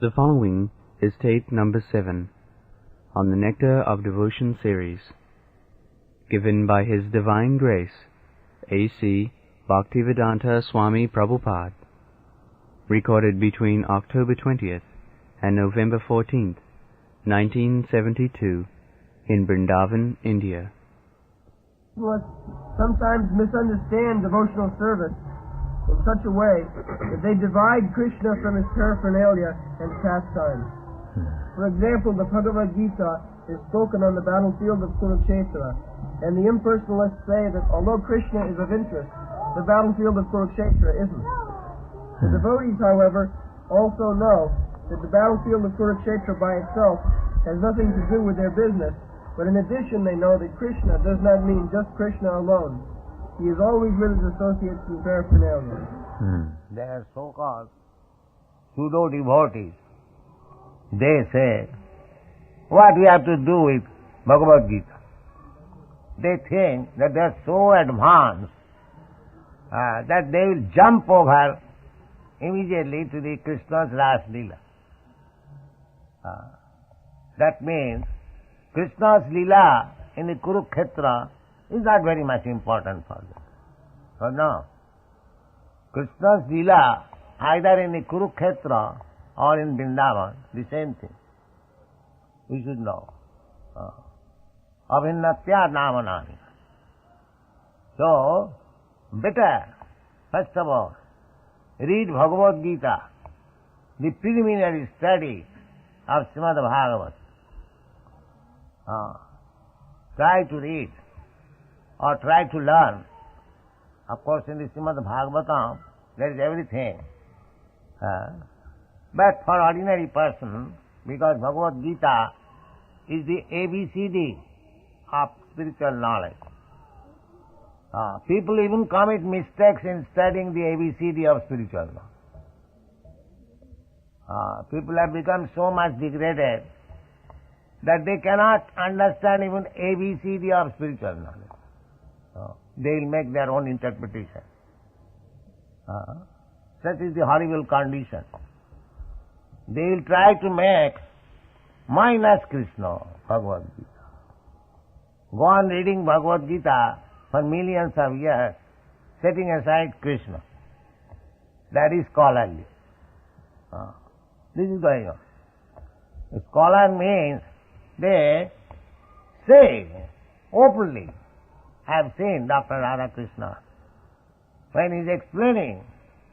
The following is tape number 7 on the Nectar of Devotion series, given by His Divine Grace, A.C. Bhaktivedanta Swami Prabhupada, recorded between October 20th and November 14th, 1972, in Vrindavan, India. People sometimes misunderstand devotional service in such a way that they divide Krishna from his paraphernalia and pastimes. For example, the Bhagavad Gita is spoken on the battlefield of Kurukshetra, and the impersonalists say that although Krishna is of interest, the battlefield of Kurukshetra isn't. The devotees, however, also know that the battlefield of Kurukshetra by itself has nothing to do with their business, but in addition they know that Krishna does not mean just Krishna alone. He is always with his associates and paraphernalia. They are so-called pseudo-devotees. They say, what we have to do with Bhagavad Gita? They think that they are so advanced that they will jump over immediately to the Krishna's last Leela. That means Krishna's Leela in the Kurukshetra is not very much important for them. So no. Krishna's Leela, either in the Kurukshetra or in Vrindavan, the same thing. We should know. Abhinnatya namanani. So, better, first of all, read Bhagavad Gita, the preliminary study of Srimad Bhagavat. Try to read or try to learn. Of course, in the Srimad Bhagavatam, there is everything. But for ordinary person, because Bhagavad Gita is the ABCD of spiritual knowledge. People even commit mistakes in studying the ABCD of spiritual knowledge. People have become so much degraded that they cannot understand even ABCD of spiritual knowledge. They will make their own interpretation. Such is the horrible condition. They will try to make minus Krishna Bhagavad Gita. Go on reading Bhagavad Gita for millions of years, setting aside Krishna. That is scholarly. This is going on. A scholar means they say openly, I have seen Dr. Radha Krishna when he is explaining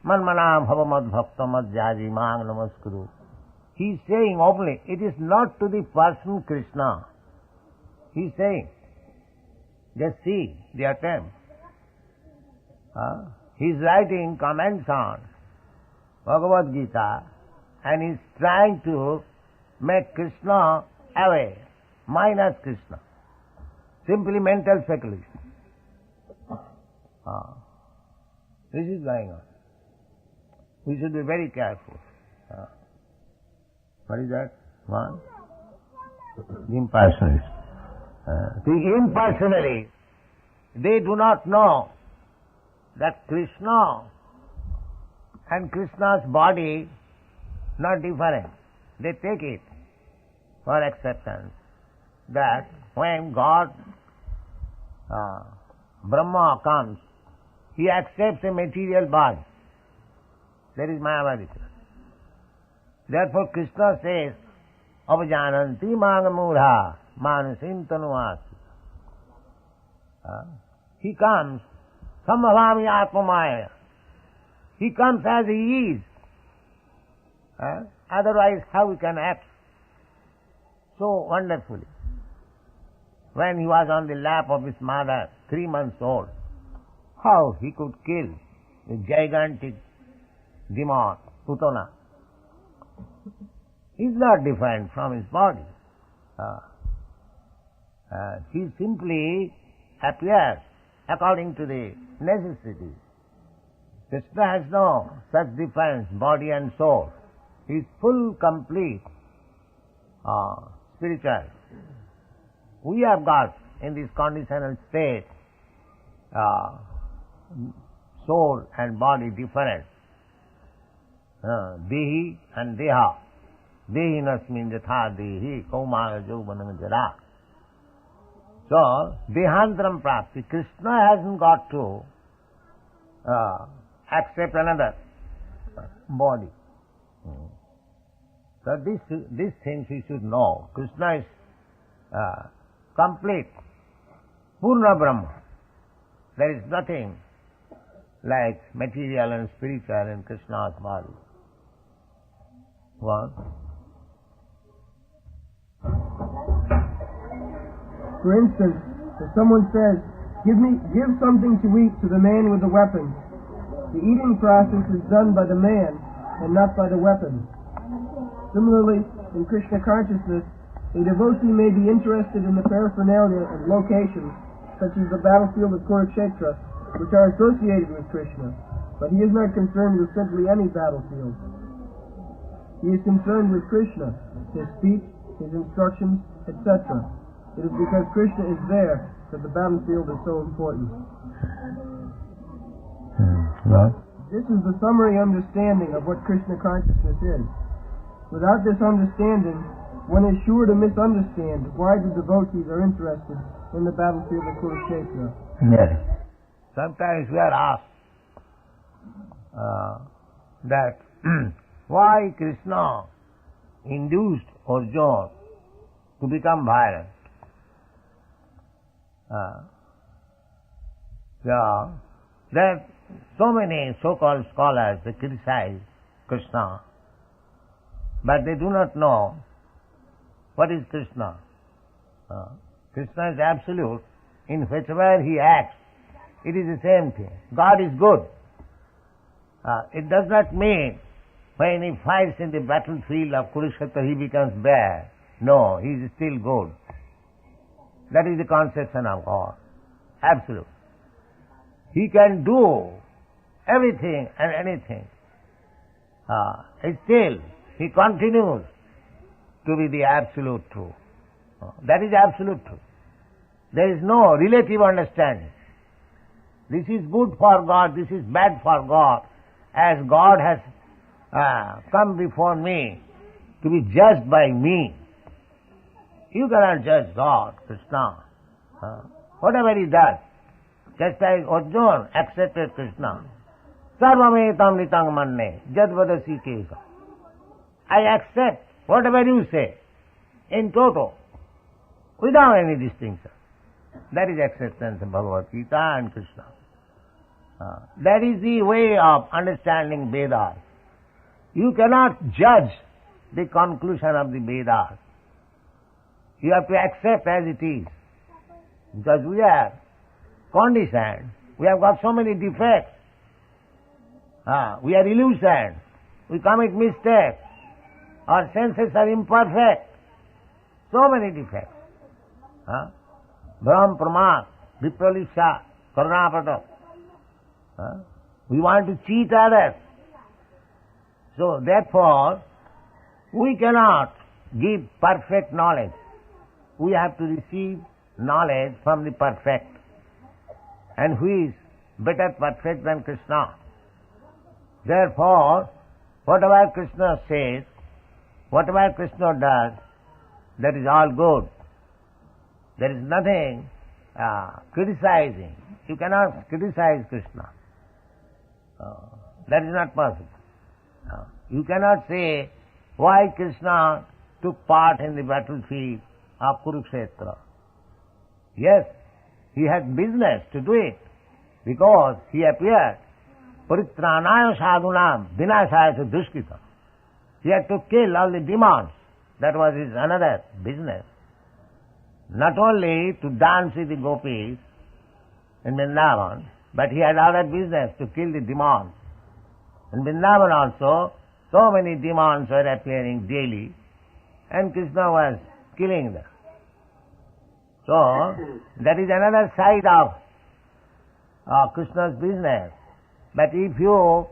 Manmanam Bhavamad Bhaktamad Jaji Mang Namaskuru. He is saying openly, it is not to the person Krishna. He is saying, just see the attempt. He is writing comments on Bhagavad Gita and he is trying to make Krishna away, minus Krishna. Simply mental speculation. This is going on. We should be very careful. What is that? One? The impersonalists. The impersonalists, they do not know that Krishna and Krishna's body not different. They take it for acceptance that when God, Brahma comes, he accepts a material body. That is Mayavadi. Therefore Krishna says, Avajananti Magamudha Manasim Tanuvasi. He comes, Sambhavami Atmamaya. He comes as he is. Otherwise how he can act so wonderfully? When he was on the lap of his mother, 3 months old, how he could kill a gigantic demon, Putana. He is not different from his body. He simply appears according to the necessity. Krishna has no such difference, body and soul. He is full, complete, spiritual. We have got in this conditional state soul and body different. Dehi and Deha. Dehinasmin yatha dehi kaumaya jauvanam jara. So, Dehantaram Prapti, Krishna hasn't got to accept another body. So these things we should know. Krishna is complete, Purna Brahma. There is nothing like material and spiritual in Krishna's body. What? For instance, if someone says, give something to eat to the man with the weapons, the eating process is done by the man and not by the weapons. Similarly, in Krishna consciousness, a devotee may be interested in the paraphernalia and locations, such as the battlefield of Kurukshetra, which are associated with Krishna, but he is not concerned with simply any battlefield. He is concerned with Krishna, his speech, his instructions, etc. It is because Krishna is there that the battlefield is so important. Right. This is the summary understanding of what Krishna consciousness is. Without this understanding, one is sure to misunderstand why the devotees are interested in the battlefield of Kurukshetra. Yes. Sometimes we are asked that why Krishna induced Arjuna to become violent. There are so many so-called scholars that criticize Krishna, but they do not know what is Krishna. Krishna is absolute. In whichever he acts, it is the same thing. God is good. It does not mean when he fights in the battlefield of Kurukshetra he becomes bad. No, he is still good. That is the conception of God. Absolute. He can do everything and anything. Still, he continues to be the absolute truth. That is absolute truth. There is no relative understanding. This is good for God, this is bad for God. As God has come before me to be judged by me, you cannot judge God, Krishna. Whatever he does, just as Arjuna accepted Krishna, sarvametam nitang manne jadvadasi kesa. I accept whatever you say in toto, without any distinction. That is acceptance of Bhagavad Gita and Krishna. That is the way of understanding Vedas. You cannot judge the conclusion of the Vedas. You have to accept as it is. Because we are conditioned. We have got so many defects. We are illusioned. We commit mistakes. Our senses are imperfect. So many defects. Brahm Pramad, Vipralisha, Karunapata. We want to cheat others. So therefore, we cannot give perfect knowledge. We have to receive knowledge from the perfect. And who is better perfect than Krishna? Therefore, whatever Krishna says, whatever Krishna does, that is all good. There is nothing criticizing. You cannot criticize Krishna. That is not possible. You cannot say why Krishna took part in the battlefield of Kurukshetra. Yes, he had business to do it because he appeared paritranaya sadhunam vinashaya dushkita. He had to kill all the demons. That was his another business. Not only to dance with the gopis in Vrindavan, but he had other business to kill the demons. In Vrindavan also, so many demons were appearing daily, and Krishna was killing them. So, that is another side of Krishna's business. But if you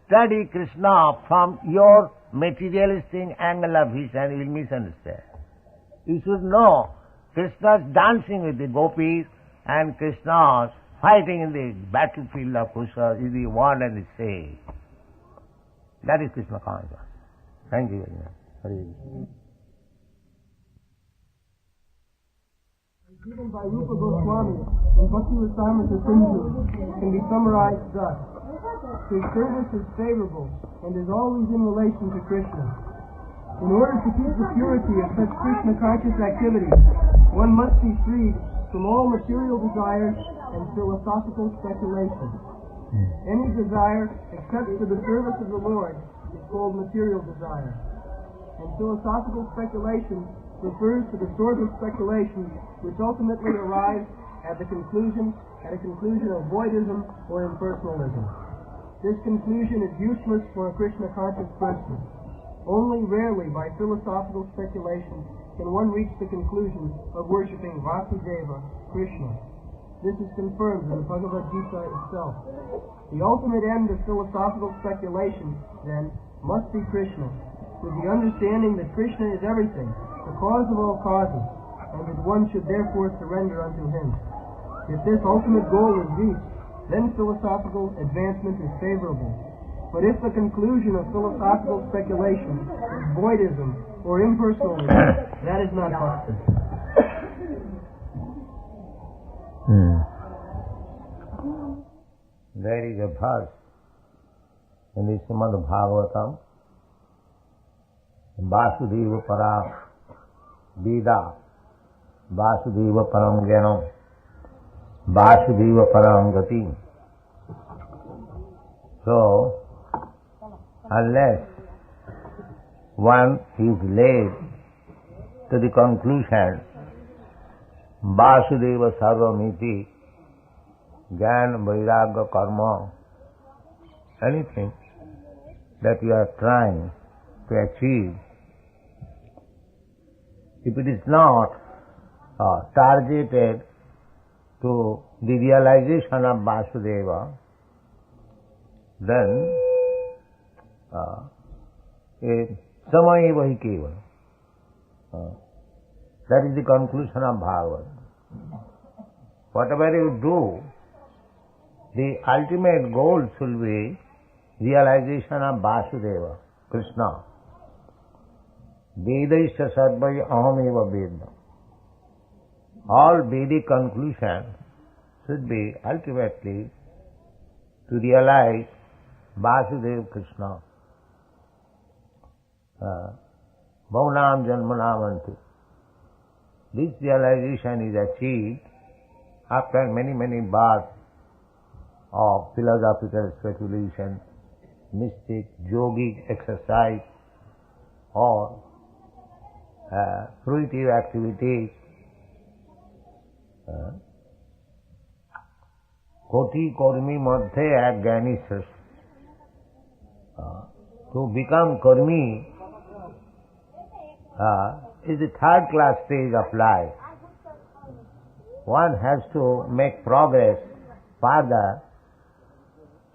study Krishna from your materialistic angle of vision, you will misunderstand. You should know Krishna's dancing with the gopis and Krishna's fighting in the battlefield of Kurukshetra is the one and the same. That is Krishna consciousness. Thank you very much. Hare. Given by Rupa Goswami in Bhakti Rasamrita Sindhu can be summarized thus. His service is favorable and is always in relation to Krishna. In order to keep the purity of such Krishna conscious activities, one must be freed from all material desires and philosophical speculation. Any desire except for the service of the Lord is called material desire. And philosophical speculation refers to the sort of speculation which ultimately arrives at a conclusion of voidism or impersonalism. This conclusion is useless for a Krishna conscious person. Only rarely by philosophical speculation can one reach the conclusion of worshipping Vasudeva, Krishna. This is confirmed in the Bhagavad Gita itself. The ultimate end of philosophical speculation, then, must be Krishna, with the understanding that Krishna is everything, the cause of all causes, and that one should therefore surrender unto Him. If this ultimate goal is reached, then philosophical advancement is favorable. But if the conclusion of philosophical speculation is voidism or impersonalism, that is not bhakti. There is a verse in the Srimad Bhagavatam, Vasudeva Param Veda, Vasudeva Param Jnanam, Vasudeva Param Gati. So, unless one is led to the conclusion, Vasudeva Sarvamiti, Jnana, Vairagya, Karma, anything that you are trying to achieve, if it is not targeted to the realization of Vasudeva, then Samayeva hi keval. That is the conclusion of Bhagavad. Whatever you do, the ultimate goal should be realization of Vasudeva, Krishna. Vedaisya sarvai ahameva vedna. All Vedic conclusion should be ultimately to realize Vasudeva Krishna. Bhavanam janmanavanti. This realization is achieved after many, many births of philosophical speculation, mystic, yogic exercise, or fruitive activities. Koti Karmi Madhye এক জ্ঞানী শ্রেষ্ঠ. To become Karmi is the third class stage of life. One has to make progress further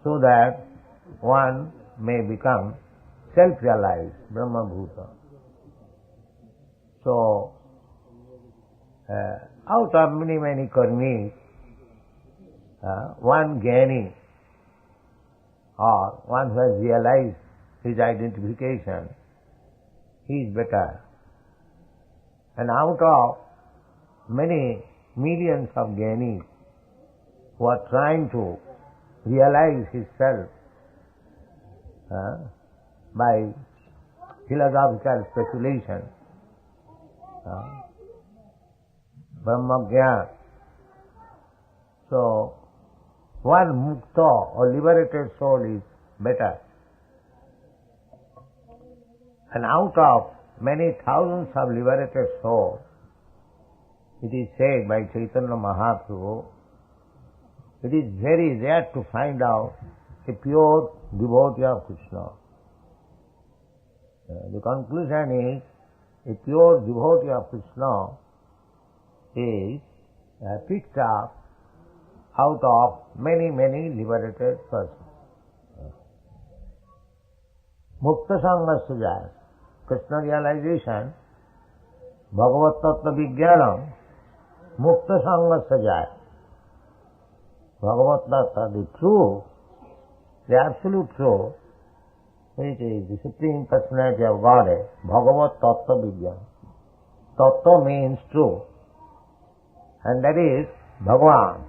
so that one may become self-realized, Brahma Bhuta. So, out of many, many karmis, one Jnani or one who has realized his identification, he is better. And out of many millions of Jnanis who are trying to realize his self by philosophical speculation, Brahmagyan. So, one mukta or liberated soul is better. And out of many thousands of liberated souls, it is said by Chaitanya Mahaprabhu, it is very rare to find out a pure devotee of Krishna. The conclusion is, a pure devotee of Krishna is picked up out of many, many liberated persons. Mukta Sangasya Jaya. Krishna realization, Bhagavat Tattva Vijnanam, Mukta Sangasya Jaya. Bhagavat Tattva, the truth, the absolute truth, which is the Supreme Personality of Godhead, Bhagavat Tattva Vijnana. Tattva means true, and that is Bhagavan.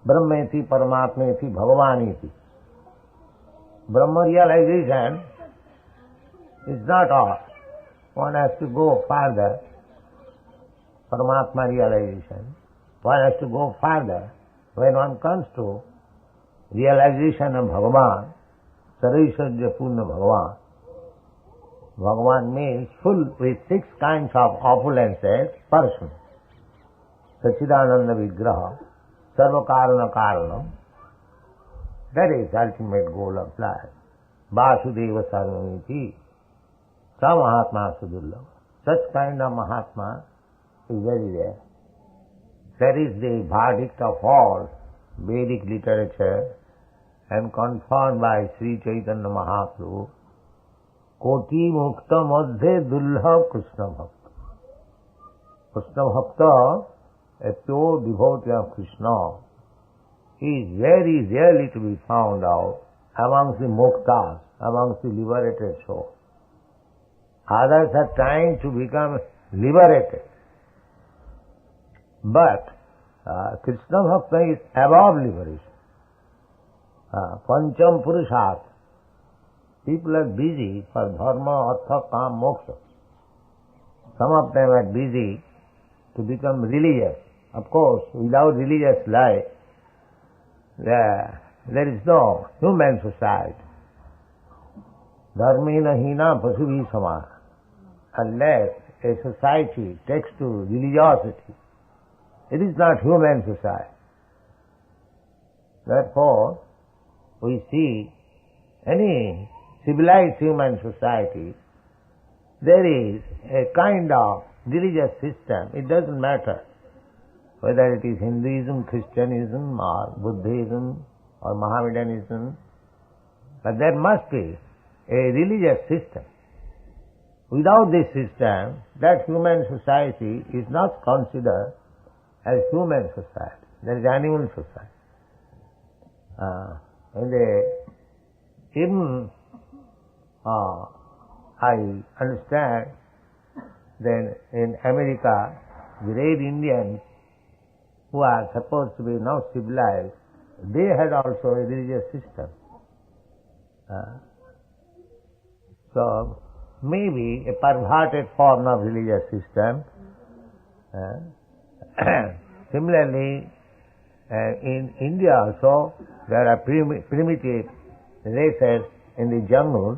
Brahmeti, Paramatmeti, Bhagavaniti. Brahma realization is not all. One has to go further. Paramatma realization. One has to go further. When one comes to realization of Bhagavan, Sarvaishwarya Purna Bhagavan. Bhagavan means full with 6 kinds of opulences, person. Sachidananda Vigraha, Sarva Karana Karanam. That is ultimate goal of life. Vasudeva Sarvamiti, Sa Mahatma Sudurlava. Such kind of Mahatma is very rare. That is the verdict of all Vedic literature and confirmed by Sri Chaitanya Mahaprabhu. Koti Mukta Madhye Dulha Krishna Bhakta. Krishna Bhakta, a pure devotee of Krishna, is very rarely to be found out amongst the muktas, amongst the liberated souls. Others are trying to become liberated. But Krishna Bhakta is above liberation. Pancham Purushartha. People are busy for dharma, artha, kam, moksha. Some of them are busy to become religious. Of course, without religious life, there is no human society. Dharmena hina pasubhi samana. Unless a society takes to religiosity, it is not human society. Therefore, we see any civilized human society, there is a kind of religious system. It doesn't matter whether it is Hinduism, Christianism, or Buddhism, or Mohammedanism, but there must be a religious system. Without this system, that human society is not considered as human society. There is animal society. I understand that in America, the red Indians who are supposed to be now civilized, they had also a religious system. So, maybe a perverted form of religious system. Similarly, in India also, there are primitive races in the jungles.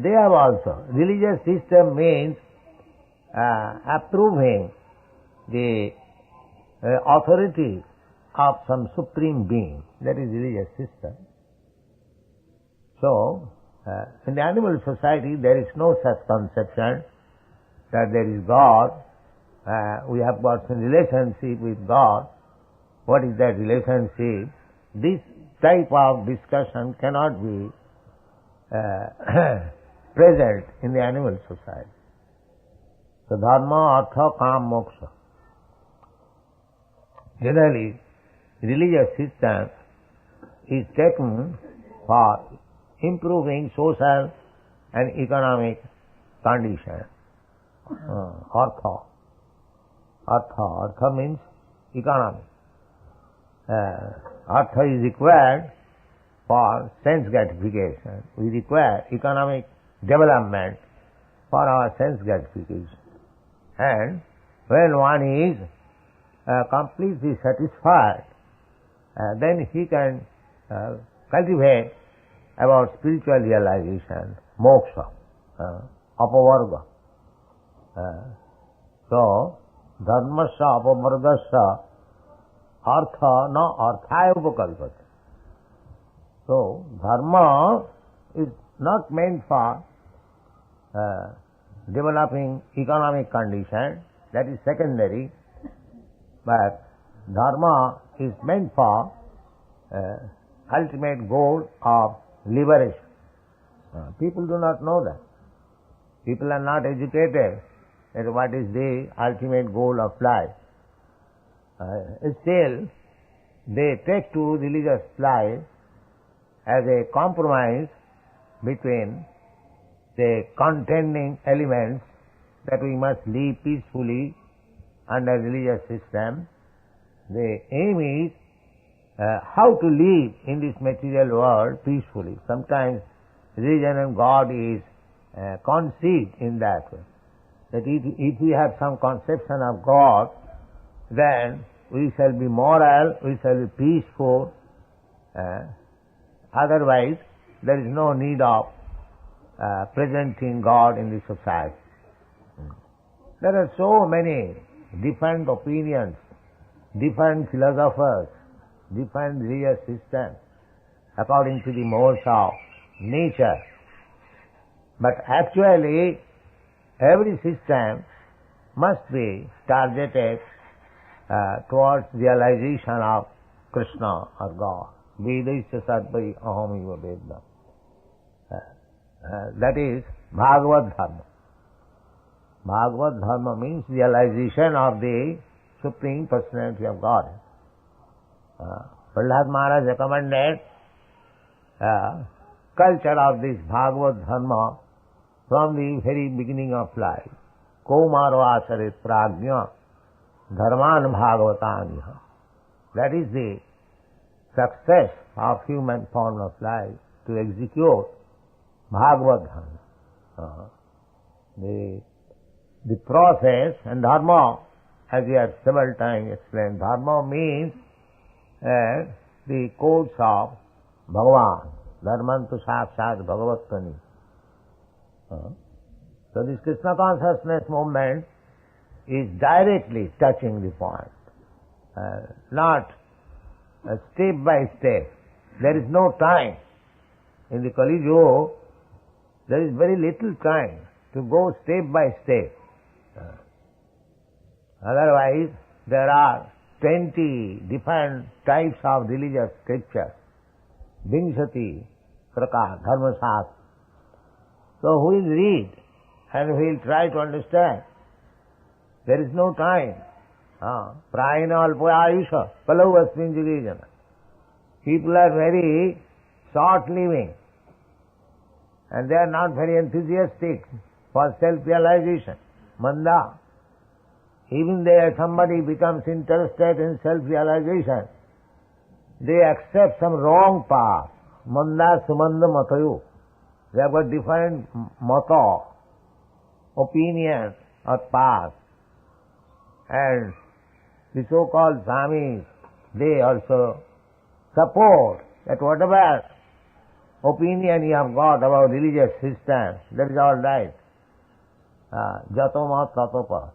They have also. Religious system means approving the authority of some supreme being. That is religious system. So, in the animal society, there is no such conception that there is God. We have got some relationship with God. What is that relationship? This type of discussion cannot be present in the animal society. So, dharma, artha, kam, moksha. Generally, religious system is taken for improving social and economic conditions. Artha means economy. Artha is required for sense gratification. We require economic development for our sense gratification. And when one is completely satisfied, then he can cultivate about spiritual realization, moksha, apavarga. So, dharmasya apavargasya artha na arthaya upakalpate. So, dharma is not meant for developing economic condition, that is secondary, but dharma is meant for ultimate goal of liberation. People do not know that. People are not educated at what is the ultimate goal of life. Still, they take to religious life as a compromise between the contending elements that we must live peacefully under religious system. The aim is how to live in this material world peacefully. Sometimes religion and God is conceived in that way. That if we have some conception of God, then we shall be moral, we shall be peaceful. Otherwise, there is no need of presenting God in the society. There are so many different opinions, different philosophers, different religious systems, according to the modes of nature. But actually, every system must be targeted towards realization of Krishna or God. Vedasya sadvai ahamiva vedna. That is Bhagavad Dharma. Bhagavad Dharma means realization of the Supreme Personality of God. Prahlad Maharaj recommended culture of this Bhagavad Dharma from the very beginning of life. Kaumaro acharit prajna dharman bhagavatanyaha. That is the success of human form of life, to execute Bhagavad Dharma. The process and dharma, as we have several times explained, dharma means the codes of Bhagavan. Dharmantu sakshat bhagavatani. So this Krishna consciousness movement is directly touching the point, not step by step. There is no time. In the Kali Yuga, there is very little time to go step by step. Otherwise, there are 20 different types of religious scriptures. Vinshati prakar, dharma shastra. So who will read and who will try to understand? There is no time. Prayana alpaya ayusha palau asmin jugejana. People are very short living and they are not very enthusiastic for self-realization. Manda. Even if somebody becomes interested in self-realization, they accept some wrong path. Manda sumanda matayu. They have got different mata, opinions or paths. And the so-called Swamis, they also support that whatever opinion you have got about religious systems, that is all right. Jato mat tato pa.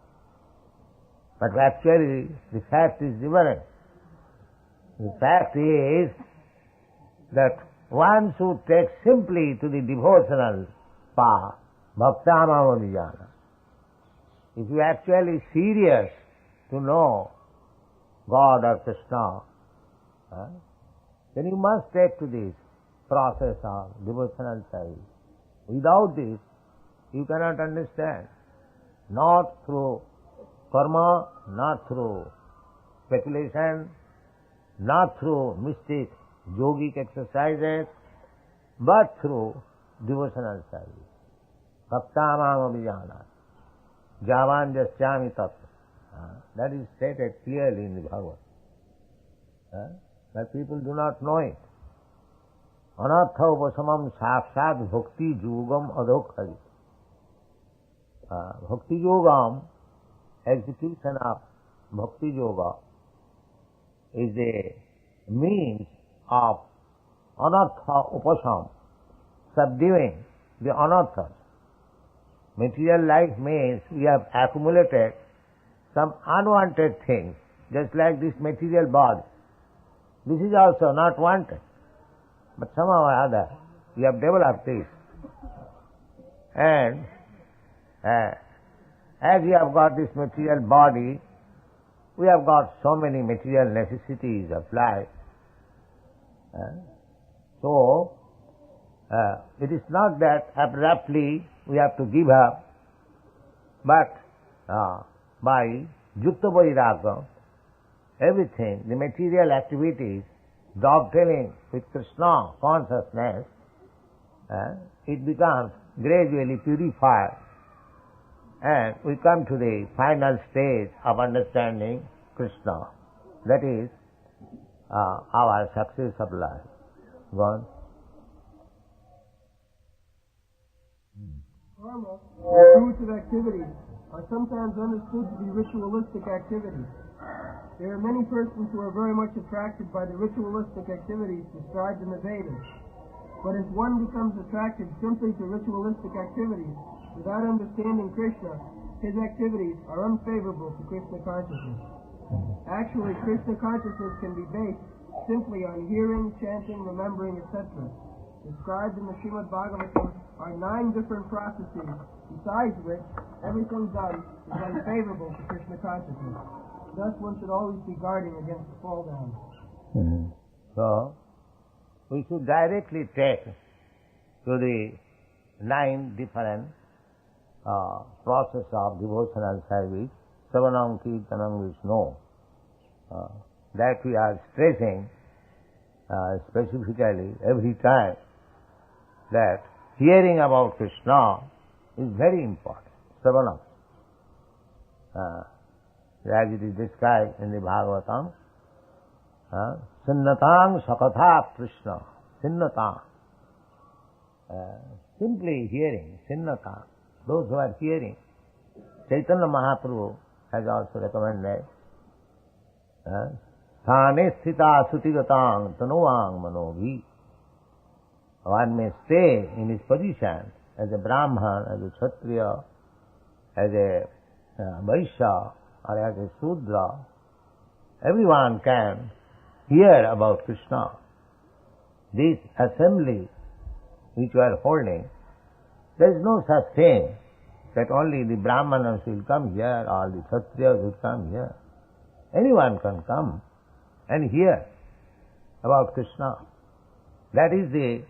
But actually, the fact is different. The fact is that one should take simply to the devotional path, bhaktamama vijana. If you are actually serious to know God or Krishna, then you must take to this process of devotional service. Without this, you cannot understand. Not through karma, not through speculation, not through mystic yogic exercises, but through devotional service. Bhaktamam abhijana. Javan jasyami tattva. That is stated clearly in the Bhagavad. But people do not know it. Anartha upasamam sakshat bhakti yogam adhokhari. Bhakti yogam, execution of bhakti yoga, is a means of anartha upasam, subduing the anarthas. Material life means we have accumulated some unwanted things, just like this material body. This is also not wanted, but somehow or other we have developed this. And as we have got this material body, we have got so many material necessities of life. So, it is not that abruptly we have to give up, but by yukta vairagya, everything, the material activities, dovetailing with Krishna consciousness, it becomes gradually purified, and we come to the final stage of understanding Krishna. That is our success of life. Go on. Karma, the fruits of activities, are sometimes understood to be ritualistic activities. There are many persons who are very much attracted by the ritualistic activities described in the Vedas. But if one becomes attracted simply to ritualistic activities without understanding Krishna, his activities are unfavorable to Krishna consciousness. Actually, Krishna consciousness can be based simply on hearing, chanting, remembering, etc. Described in the Srimad Bhagavatam are 9 different processes, besides which everything done is unfavorable to Krishna consciousness. Thus one should always be guarding against the fall down. So, we should directly take to the 9 different process of devotional service, Savanam Kirtanam Vishnu, that we are stressing specifically every time, that hearing about Krishna is very important. Savanam. As it is described in the Bhagavatam, Sinnatang Sakatha Krishna. Sinnatang. Simply hearing, Sinnatang. Those who are hearing. Chaitanya Mahaprabhu has also recommended Sthane Sthita Sutigatang Tanuvang Manobhi. One may stay in his position as a Brahman, as a Kshatriya, as a Vaishya, or as a Sudra. Everyone can hear about Krishna. This assembly which we are holding, there is no such thing that only the Brahmanas will come here or the Kshatriyas will come here. Anyone can come and hear about Krishna. That is the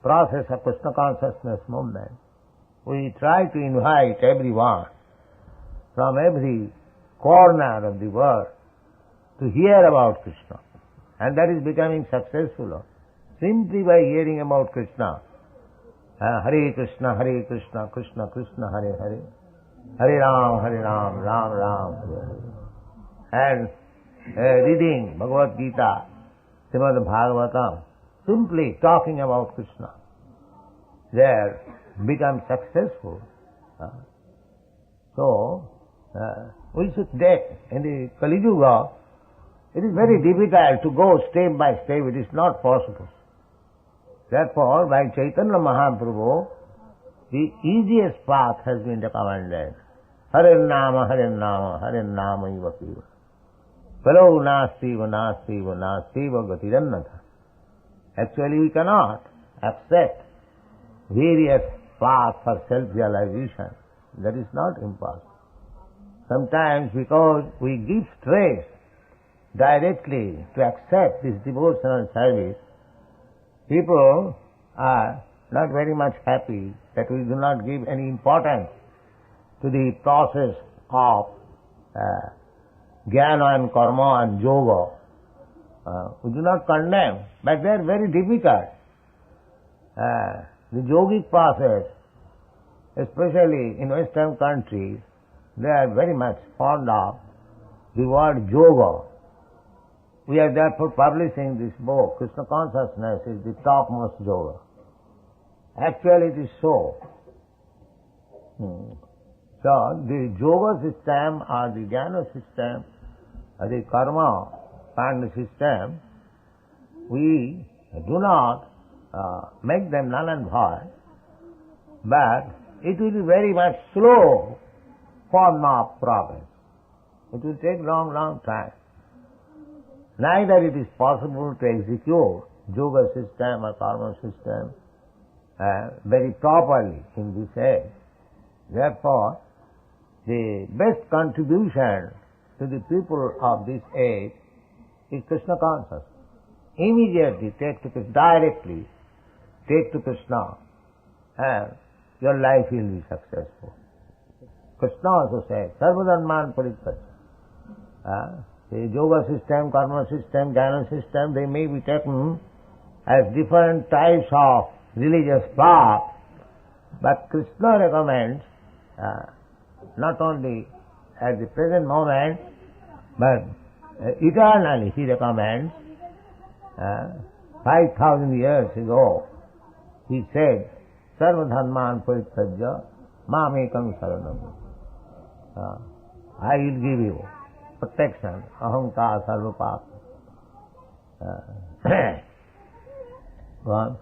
process of Krishna consciousness movement. We try to invite everyone from every corner of the world to hear about Krishna. And that is becoming successful simply by hearing about Krishna. Hare Krishna, Krishna Krishna, Hare Hare. Hare Ram, Ram Ram, Hare Hare. And reading Bhagavad Gita, Srimad Bhagavatam, simply talking about Krishna, there become successful. So, we should take, in the Kali Yuga, it is very difficult to go step by step, it is not possible. Therefore, by Chaitanya Mahaprabhu, the easiest path has been recommended. Hare Nama, Hare Nama, Hare Nama Iva Kiva. Palo Nastiva, Nastiva, Nastiva Gatirannatha. Actually, we cannot accept various paths for self-realization. That is not impossible. Sometimes because we give stress directly to accept this devotional service, people are not very much happy that we do not give any importance to the process of jnana and karma and yoga. We do not condemn, but they are very difficult. The yogic process, especially in Western countries, they are very much fond of the word yoga. We are therefore publishing this book, Krishna Consciousness is the topmost yoga. Actually it is so. So the yoga system or the jnana system or the karma and system, we do not make them null and void, but it will be very much slow form of progress. It will take long time. Neither it is possible to execute yoga system or karma system very properly in this age. Therefore, the best contribution to the people of this age is Krishna consciousness. Immediately take to Krishna, directly take to Krishna, and your life will be successful. Krishna also says, Sarvadharman Parityajya. The yoga system, karma system, jnana system, they may be taken as different types of religious path, but Krishna recommends not only at the present moment, but eternally he recommends. 5,000 years ago, he said, Sarva dharman parityajya mamekam saranam. I will give you protection, ahamkara sarvapapa. Go on.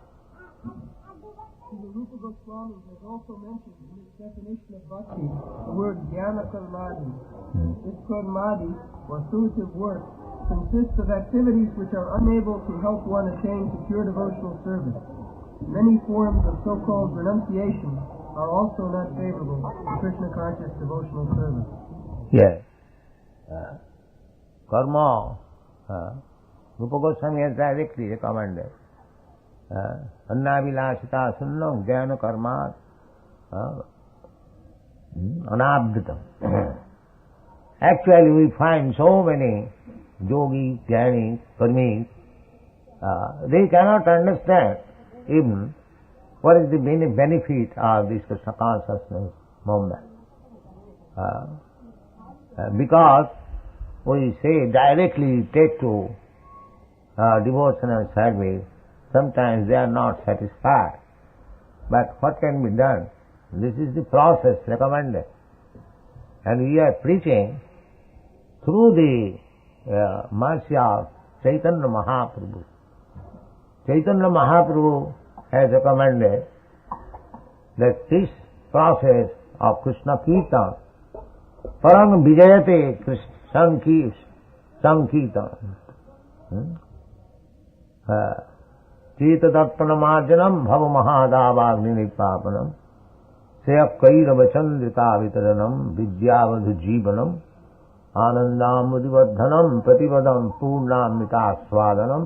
The Rupa Goswami has also mentioned in his definition of bhakti the word jnana karmadi. This karmadi, or fruitive work, consists of activities which are unable to help one attain to pure devotional service. Many forms of so-called renunciation are also not favorable to Krishna-conscious devotional service. Yes. Karma, Rupa Goswami has directly recommended. Annavilasita sunnam jnana karma anabdhitam. Actually, we find so many yogis, jnanis, karmis, they cannot understand even what is the benefit of this Krishna consciousness movement. Because we say directly take to devotional service, sometimes they are not satisfied. But what can be done? This is the process recommended. And we are preaching through the mercy of Chaitanya Mahaprabhu. Chaitanya Mahaprabhu has recommended that this process of Krishna Kirtan, Parang Vijayate Sankirtan, Chetadarpanamarjanam Bhava Mahadavagni Nipapanam Sayakairabachandrita Vitaranam Vidyavadhu Jivanam Anandamudivadhanam Prativadam Purnamita Swadanam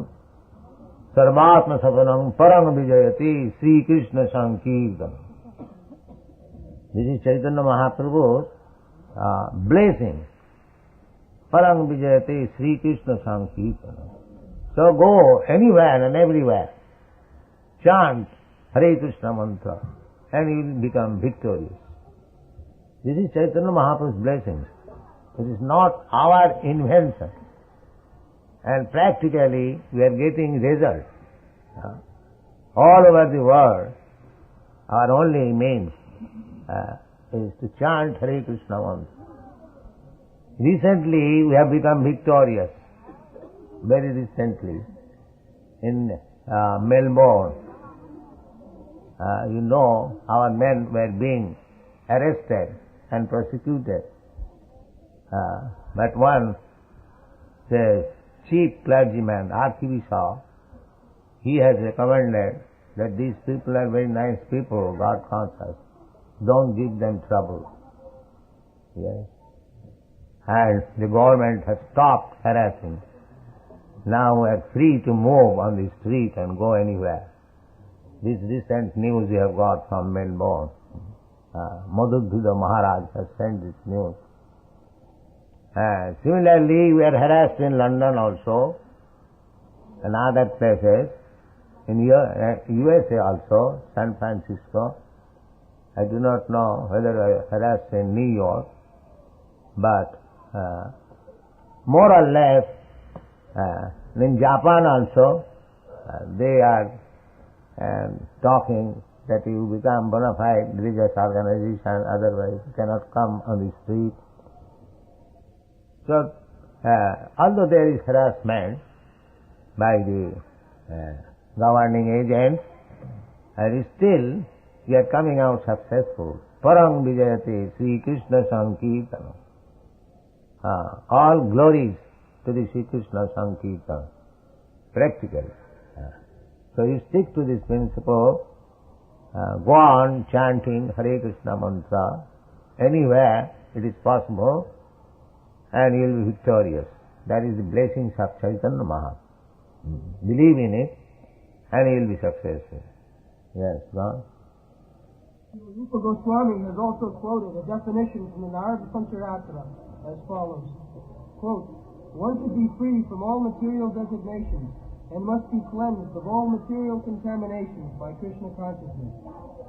Sarvatma Sapanam Parang Vijayati Sri Krishna Sankirtan. This is Chaitanya Mahaprabhu's blessing. Parang Vijayati Sri Krishna Sankirtan. So go anywhere and everywhere, chant Hare Krishna mantra, and you will become victorious. This is Chaitanya Mahaprabhu's blessings. It is not our invention. And practically we are getting results. All over the world, our only means is to chant Hare Krishna mantra. Recently we have become victorious. Very recently in Melbourne, our men were being arrested and prosecuted. But one says, chief clergyman, Archbishop, he has recommended that these people are very nice people, God conscious. Don't give them trouble. Yes. And the government has stopped harassing. Now we are free to move on the street and go anywhere. This recent news we have got from Melbourne. Madhudhuda Maharaj has sent this news. Similarly, we are harassed in London also, and other places, in USA also, San Francisco. I do not know whether I am harassed in New York, but more or less in Japan also, they are talking that you become bona fide religious organization, otherwise you cannot come on the street. So, although there is harassment by the governing agents, still we are coming out successful. Parang Vijayate Sri Krishna Sankirtan. All glories to the Sri Krishna Sankirtan. Practically. So you stick to this principle, go on chanting Hare Krishna mantra anywhere it is possible, and you will be victorious. That is the blessings of Chaitanya Mahaprabhu. Believe in it, and you will be successful. Yes, go on. Rupa Goswami has also quoted a definition from the Narada Sancharatra as follows. Quote, one should be free from all material designations and must be cleansed of all material contaminations by Krishna consciousness.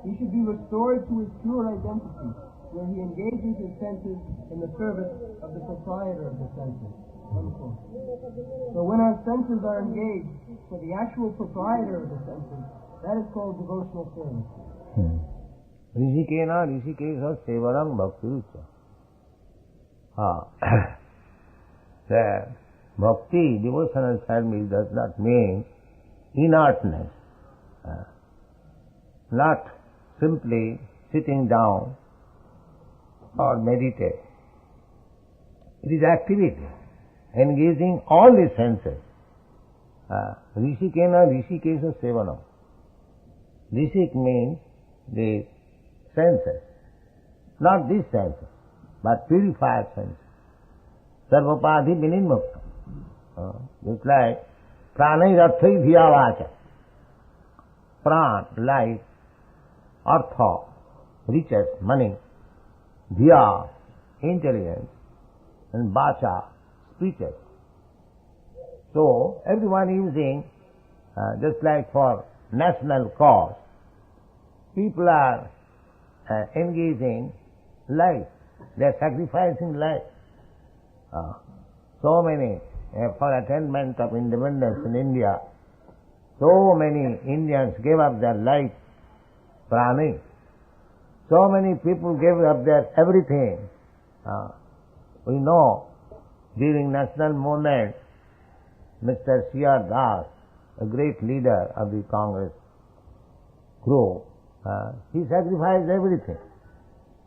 He should be restored to his pure identity, where he engages his senses in the service of the proprietor of the senses. Unquote. So when our senses are engaged for the actual proprietor of the senses, that is called devotional service. Rishikena Rishikesha Sevarang Bhakti. The bhakti, devotional service, does not mean inertness, not simply sitting down or meditate. It is activity, engaging all the senses. Rishikena Rishikesha Sevanam. Rishik means the senses, not these senses, but purified senses. Sarvapadhi vinimukta. It's like pranayarthai dhiyavacha. Pran, life, artha, riches, money, dhiya, intelligence, and vacha, speeches. So, everyone using, just like for national cause, people are engaging life. They are sacrificing life. So many, for attainment of independence in India, so many Indians gave up their life, prani. So many people gave up their everything. We know during national movement, Mr. C.R. Das, a great leader of the Congress group, he sacrificed everything.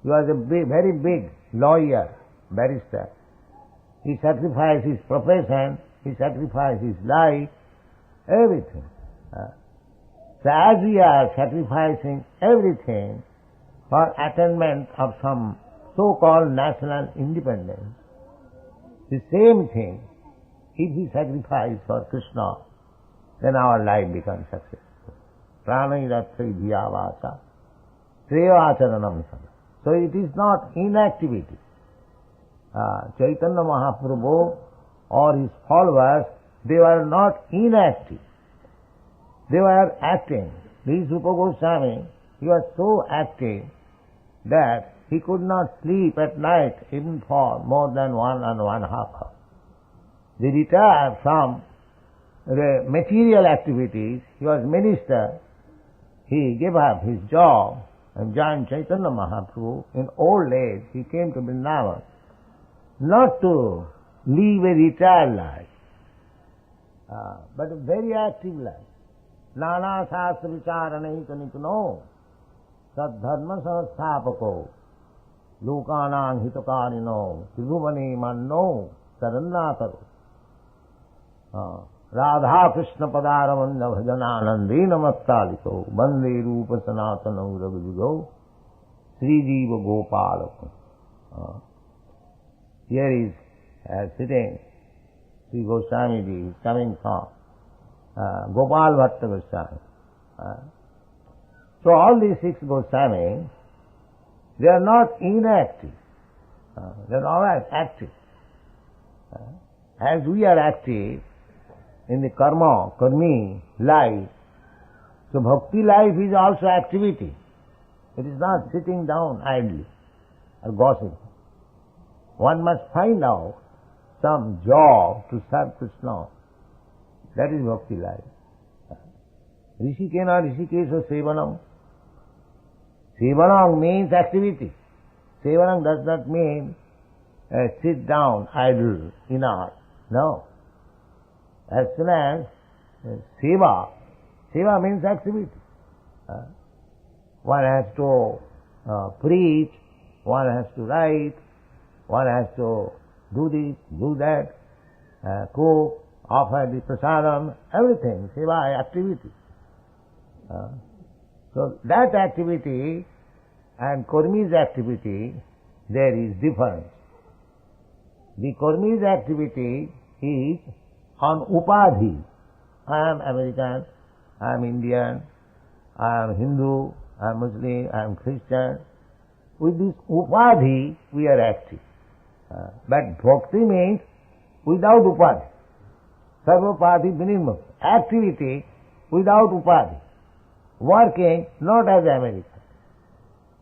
He was a very big lawyer, barrister. He sacrificed his profession, he sacrificed his life, everything. So as we are sacrificing everything for attainment of some so-called national independence, the same thing, if we sacrifice for Krishna, then our life becomes successful. Pranayarathai dhiyavasa, srevacharanam sana. So it is not inactivity. Chaitanya Mahaprabhu or his followers, they were not inactive. They were acting. This Rupa Goswami, he was so active that he could not sleep at night even for more than 1.5 hours. They retired from the material activities. He was minister. He gave up his job and joined Chaitanya Mahaprabhu. In old age, he came to Vrindavan, not to live a retired life, but a very active life. Nana Shastra Vicharanahita Nipano Sadharma Sanstapako Lokanang Hitakarino Tirumani Manno Sarannataro Radha Krishna Padaramanda Bhajananandina Mattaliko Bande Rupa Sanatana Uravigo Sri Jiva Gopalako. Here is sitting Sri Goswami Ji, coming from Gopal Bhatta Goswami. So all these 6 Goswamis, they are not inactive. They are always active. As we are active in the karmi life, so bhakti life is also activity. It is not sitting down idly or gossiping. One must find out some job to serve Krishna. That is bhakti life. Rishikena Rishikesha Sevanam. Sevanam means activity. Sevanam does not mean sit down, idle, inert. No. As soon as seva means activity. One has to preach, one has to write, one has to do this, do that, cook, offer the prasadam, everything, seva, activity. So that activity and Kurmi's activity, there is difference. The Kurmi's activity is on upadhi. I am American, I am Indian, I am Hindu, I am Muslim, I am Christian. With this upadhi, we are active. But bhakti means without upadhi. Sarvapadhi vinimukta. activity without upadhi, working not as American,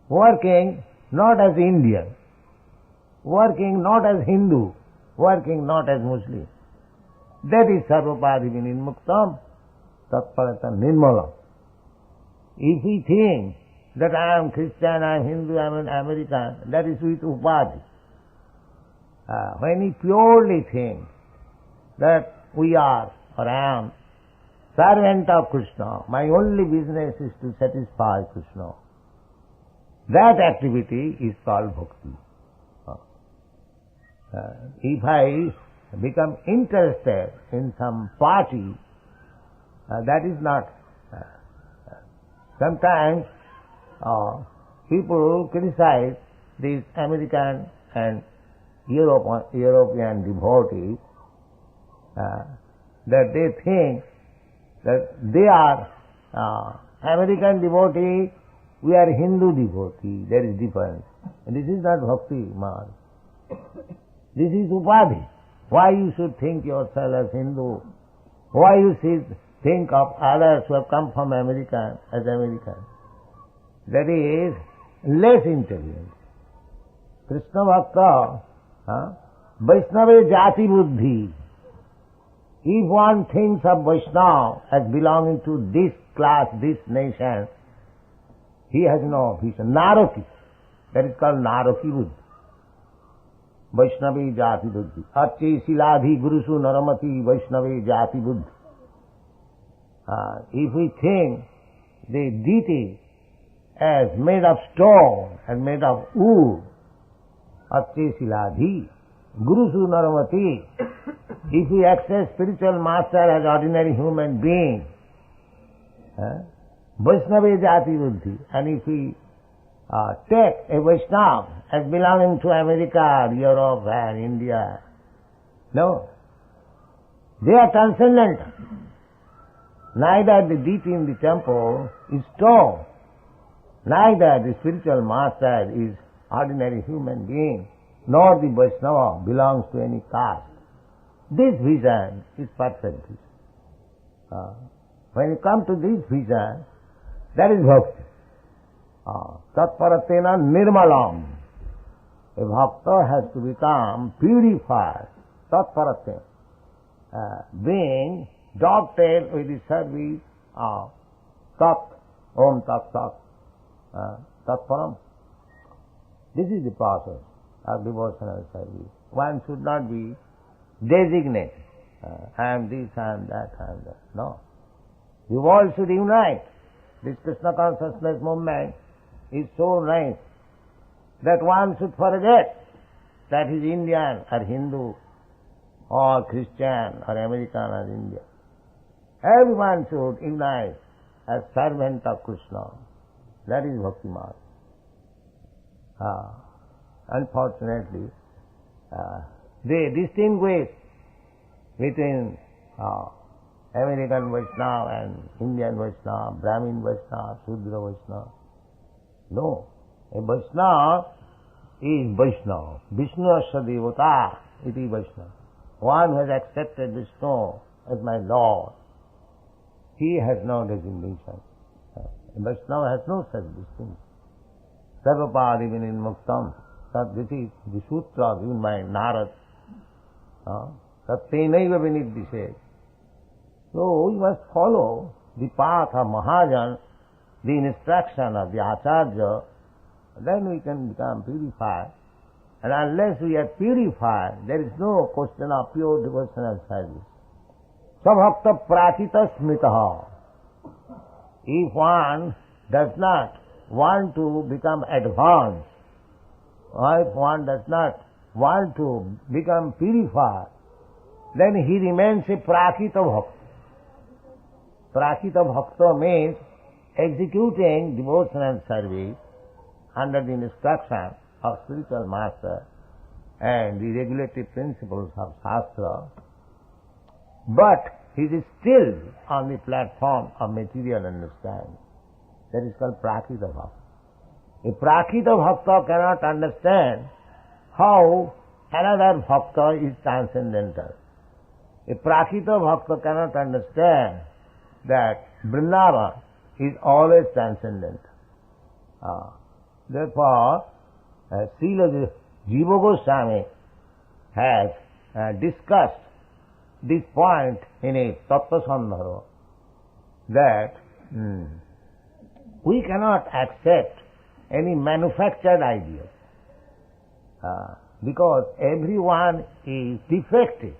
working not as Indian, working not as Hindu, working not as Muslim. That is sarvapadhi vinimuktam tatparata nirmalam. If we think that I am Christian, I am Hindu, I am an American, that is with upadhi. When we purely think that we are or I am servant of Krishna, my only business is to satisfy Krishna, that activity is called bhakti. If I become interested in some party, that is not. Sometimes people criticize these American and European devotees that they think that they are American devotee, we are Hindu devotee. There is difference. And this is not bhakti marg. This is upadhi. Why you should think yourself as Hindu? Why you should think of others who have come from America as American? That is less intelligent. Krishna Bhakta, Vaishnava Jati Buddhi. If one thinks of Vaishnava as belonging to this class, this nation, he has no vision. Naraki. That is called Naraki Buddhi. Vaishnavi Jati Buddhi. Arche Siladhi Gurusu Naramati Vaishnavi Jati Buddhi. If we think the deity as made of stone and made of wood, Arche Siladhi Gurusu Naramati, if we accept spiritual master as ordinary human being, Vaishnavi Jati Buddhi, and if we take a Vaishnava as belonging to America, Europe and India, no, they are transcendental. Neither the deity in the temple is stone, neither the spiritual master is ordinary human being, nor the Vaishnava belongs to any caste. This vision is perfect vision. When you come to this vision, that is bhakti. Tatparatena nirmalam. A bhakta has to become purified. Tatparatena. Being dovetailed with the service of Tat, Om Tat Sat, Tatparam. This is the process of devotional service. One should not be designated. I am this, I am that, I am that. No. The world should unite. This Krishna consciousness movement is so nice that one should forget that he is Indian or Hindu or Christian or American or Indian. Everyone should unite as servant of Krishna. That is Bhakti Marg. Unfortunately, they distinguish between American Vaishnava and Indian Vaishnava, Brahmin Vaishnava, Shudra Vaishnava. No. A Vaishnava is Vaishnava. Vishnu Asya Devata iti Vaishnava. One who has accepted Vishnu as my Lord, he has no designation. A Vaishnava has no such distinction. Sarvapadi vinimuktam. This is the sutra given by Narad. Tattenaiva viniddhise. So we must follow the path of Mahajan, the instruction of the Acharya, then we can become purified. And unless we are purified, there is no question of pure devotional service. Sabhakta prakita smitaha. If one does not want to become advanced, or if one does not want to become purified, then he remains a prakita bhakta. Prakita bhakta means executing devotional service under the instruction of spiritual master and the regulative principles of Shastra, but he is still on the platform of material understanding. That is called Prakita Bhakta. A Prakita Bhakta cannot understand how another Bhakta is transcendental. A Prakita Bhakta cannot understand that Vrindavan is always transcendent. Therefore, Srila Jiva Goswami has discussed this point in a Tattva Sandhara, that we cannot accept any manufactured ideas because everyone is defective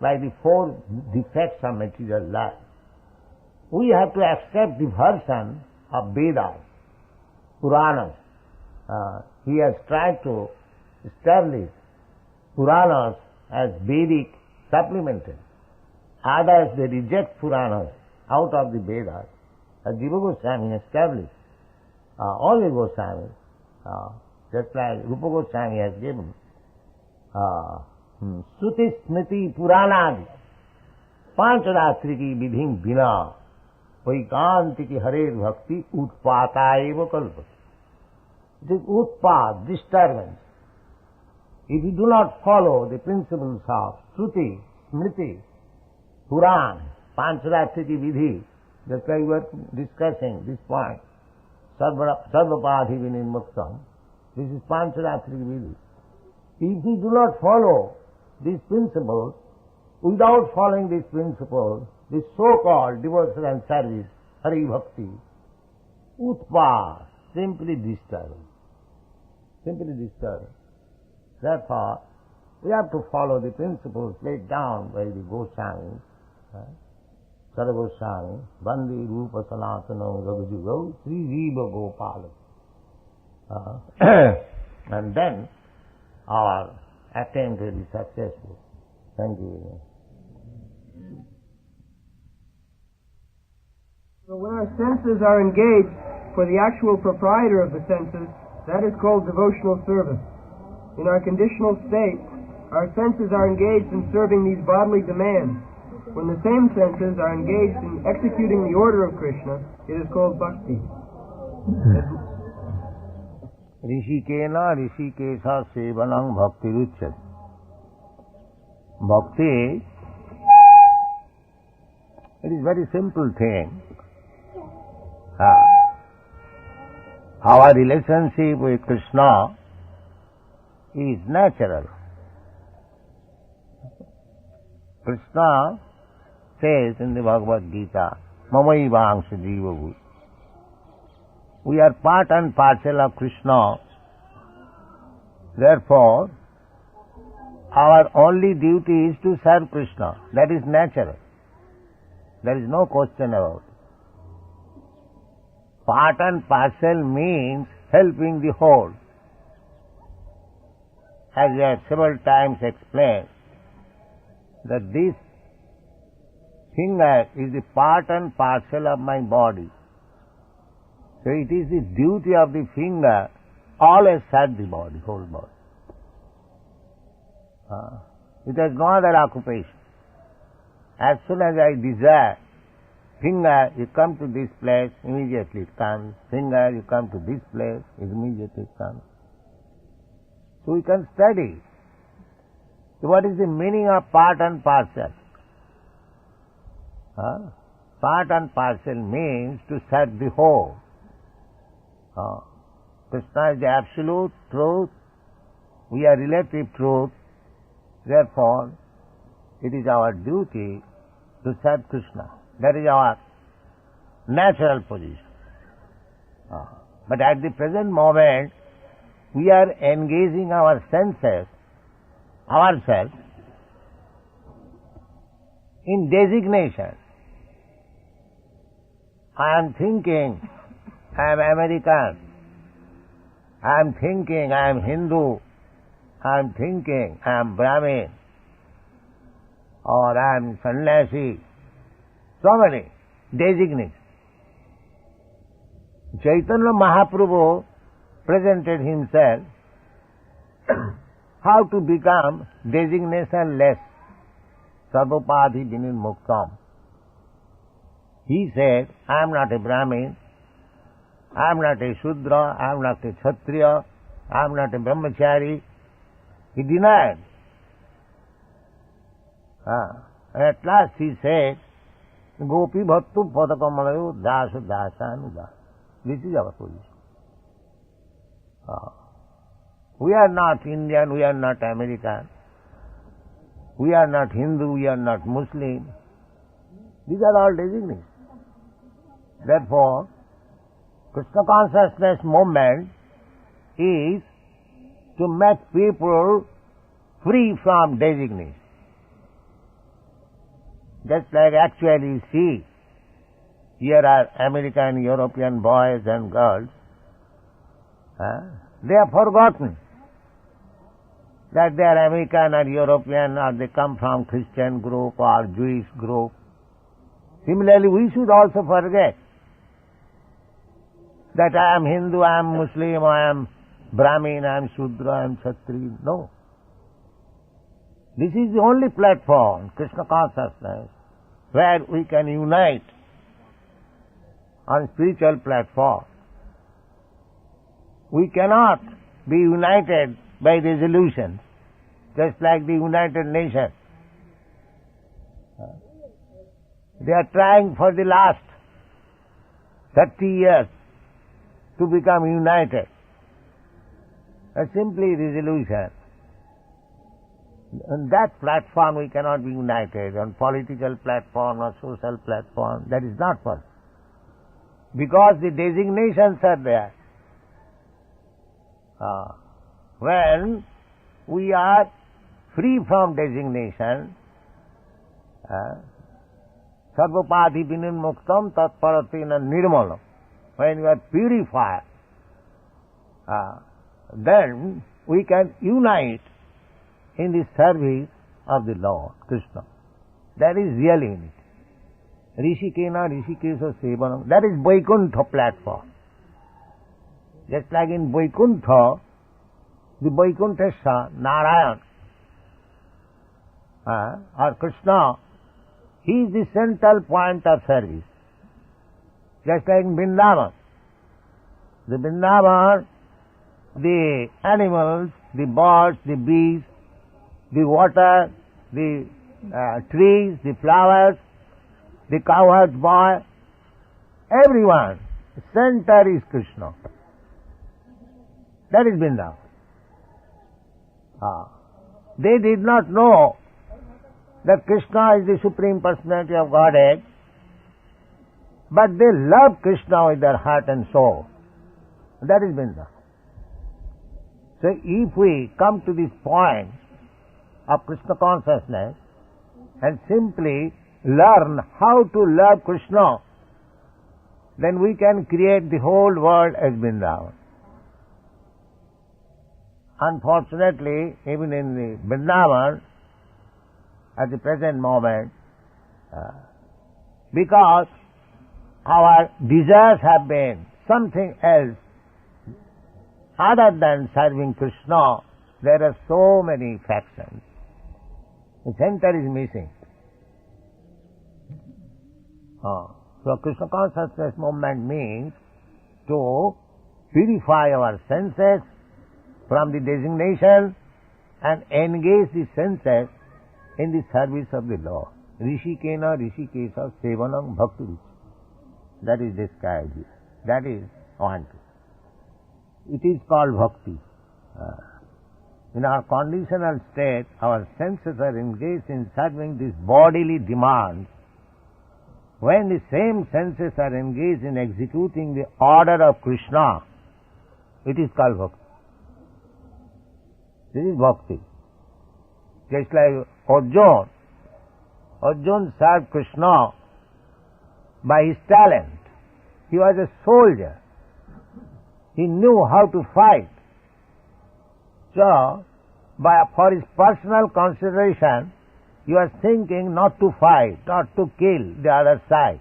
by the four defects of material life. We have to accept the version of Vedas, Puranas. He has tried to establish Puranas as Vedic supplementary. Others, they reject Puranas out of the Vedas. As Jiva Goswami established, all the Goswamis, just like Rupa Goswami has given, Shruti Smriti Puranadi, Panchratri ki vidhim bina, vaikanti ki harer bhakti utpata eva kalpati. It is utpat, disturbance. If you do not follow the principles of Shruti, Smriti, Puran, Panchratri ki vidhi, just like we were discussing this point, Sarvapadhi Vinimuktam, this is Panchratri ki vidhi. If we do not follow these principles, without following these principles, this so-called devotion and service, Hari Bhakti, utpa, simply disturbing. Simply disturbing. Therefore, we have to follow the principles laid down by the Goswamis, Sara Goswami, Bandi Rupa Sanatana Raghujugo, Sri Jiva Gopala. And then our attempt will be successful. Thank you very much. So when our senses are engaged for the actual proprietor of the senses, that is called devotional service. In our conditional state, our senses are engaged in serving these bodily demands. When the same senses are engaged in executing the order of Krishna, it is called bhakti. Rishikena Rishikesha Sevanam Bhakti Ruchyat. Bhakti, it is very simple thing. Our relationship with Krishna is natural. Krishna says in the Bhagavad Gita, Mamaivangsha Jiva Bhut. We are part and parcel of Krishna. Therefore, our only duty is to serve Krishna. That is natural. There is no question about it. Part and parcel means helping the whole. As we have several times explained, that this finger is the part and parcel of my body. So it is the duty of the finger always serve the body, whole body. It has no other occupation. As soon as I desire, finger, you come to this place, immediately it comes. Finger, you come to this place, immediately it comes. So we can study. So what is the meaning of part and parcel? Part and parcel means to serve the whole. Krishna is the absolute truth. We are relative truth. Therefore, it is our duty to serve Krishna. That is our natural position. But at the present moment, we are engaging our senses, ourselves, in designation. I am thinking I am American. I am thinking I am Hindu. I am thinking I am Brahmin. Or I am sannyasi. So many designations. Chaitanya Mahaprabhu presented himself how to become designation-less. Sarvapadhi Vinimuktam. He said, I am not a Brahmin, I am not a Shudra, I am not a Kshatriya, I am not a Brahmachari. He denied. At last he said, Gopi bhattu padakamayo dasa dasanuda. This is our position. We are not Indian, we are not American, we are not Hindu, we are not Muslim. These are all designations. Therefore, Krishna consciousness movement is to make people free from designation. Just like actually you see, here are American, European boys and girls, they have forgotten that they are American or European or they come from Christian group or Jewish group. Similarly, we should also forget that I am Hindu, I am Muslim, I am Brahmin, I am Shudra, I am Kshatriya. No. This is the only platform, Krishna consciousness, where we can unite on spiritual platform. We cannot be united by resolutions, just like the United Nations. They are trying for the last 30 years to become united. A simply resolution. On that platform we cannot be united, on political platform or social platform, that is not possible. Because the designations are there. When we are free from designation, sarvapati vinimuktam tatparatina nirmalam, when you are purified, then we can unite in the service of the Lord, Krishna. That is really in it. Rishikena Rishikesa Sevanam, that is Vaikuntha platform. Just like in Vaikuntha, the Vaikuntesha, Narayan, or Krishna, he is the central point of service. Just like in Vrindavan. The Vrindavan, the animals, the birds, the bees, the water, the trees, the flowers, the cowherd's boy, everyone, the center is Krishna. That is Vrindavan. They did not know that Krishna is the Supreme Personality of Godhead, but they love Krishna with their heart and soul. That is Vrindavan. So if we come to this point of Krishna consciousness and simply learn how to love Krishna, then we can create the whole world as Vrindavan. Unfortunately, even in the Vrindavan, at the present moment, because our desires have been something else other than serving Krishna, there are so many factions. The center is missing. So Krishna consciousness movement means to purify our senses from the designation and engage the senses in the service of the Lord. Rishikena Rishikesa Sevanam Bhakti. That is described here. That is one. It is called bhakti. In our conditional state, our senses are engaged in serving these bodily demands. When the same senses are engaged in executing the order of Krishna, it is called bhakti. This is bhakti. Just like Arjuna. Arjuna served Krishna by his talent. He was a soldier. He knew how to fight. So, for his personal consideration, he was thinking not to fight, not to kill the other side.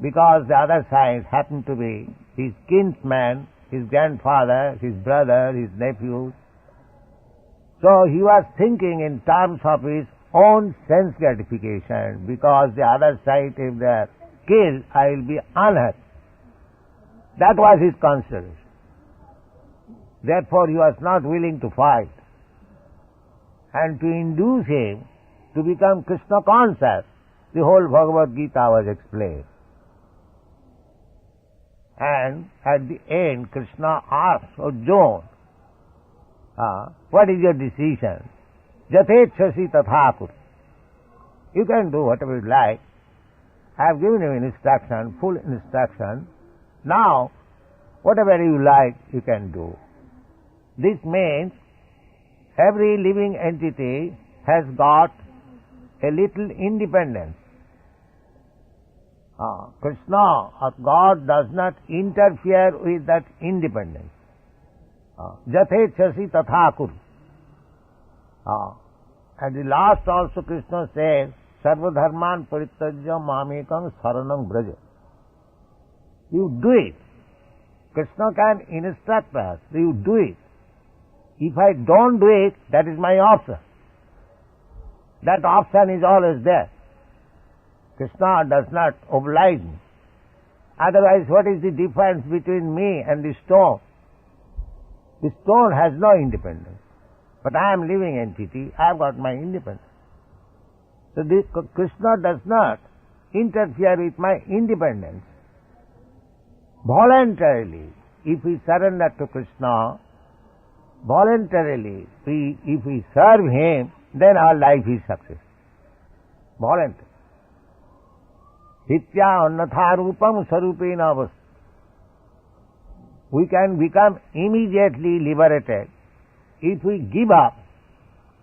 Because the other side happened to be his kinsman, his grandfather, his brother, his nephew. So he was thinking in terms of his own sense gratification, because the other side, if they are killed, I will be unhurt. That was his consideration. Therefore he was not willing to fight. And to induce him to become Krishna conscious, the whole Bhagavad Gita was explained. And at the end, Krishna asks Arjuna, what is your decision? Jatechasi tathakur. You can do whatever you like. I have given you instruction, full instruction. Now, whatever you like, you can do. This means every living entity has got a little independence. Krishna or God does not interfere with that independence. Jatechasi tathakur. At the last also Krishna says, Sarva dharman parityajya mamekam saranam braja. You do it. Krishna can instruct us. You do it. If I don't do it, that is my option. That option is always there. Krishna does not oblige me. Otherwise, what is the difference between me and the stone? The stone has no independence. But I am living entity, I have got my independence. So Krishna does not interfere with my independence. Voluntarily, if we surrender to Krishna, voluntarily, if we serve Him, then our life is success. Voluntary. Hitya annatha rupam sarupena avas. We can become immediately liberated if we give up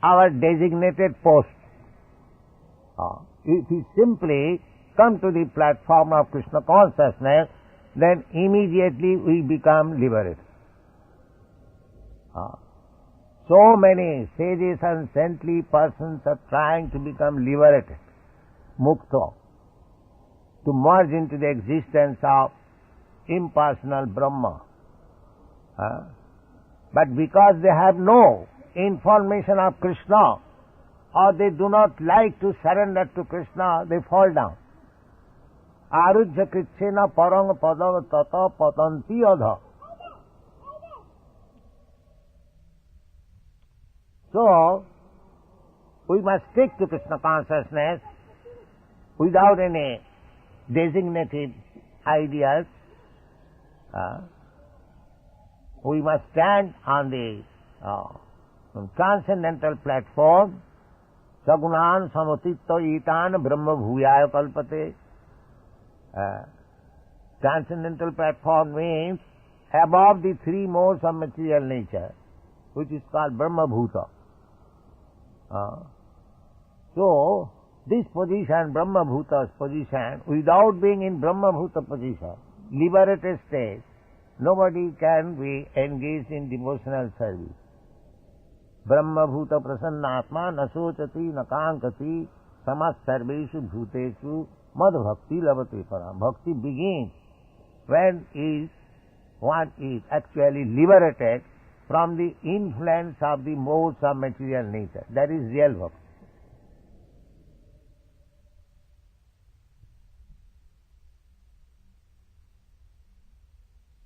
our designated post. If we simply come to the platform of Krishna consciousness, then immediately we become liberated. So many sages and saintly persons are trying to become liberated, mukta, to merge into the existence of impersonal Brahma. But because they have no information of Krishna, or they do not like to surrender to Krishna, they fall down. Arujya krichena parang padam tata patanti adha. So, we must stick to Krishna consciousness without any designated ideas. We must stand on the transcendental platform. Sagunan samatitta itan brahma bhuyaya kalpate. Transcendental platform means above the three modes of material nature, which is called Brahma Bhuta. So, this position, Brahma Bhuta's position, without being in Brahma Bhuta position, liberated state, nobody can be engaged in devotional service. Brahma Bhuta prasannatma nasochati nakankati samas sarveshu bhuteshu mad bhakti lavate param. Bhakti begins when one is actually liberated from the influence of the modes of material nature. That is real bhakti.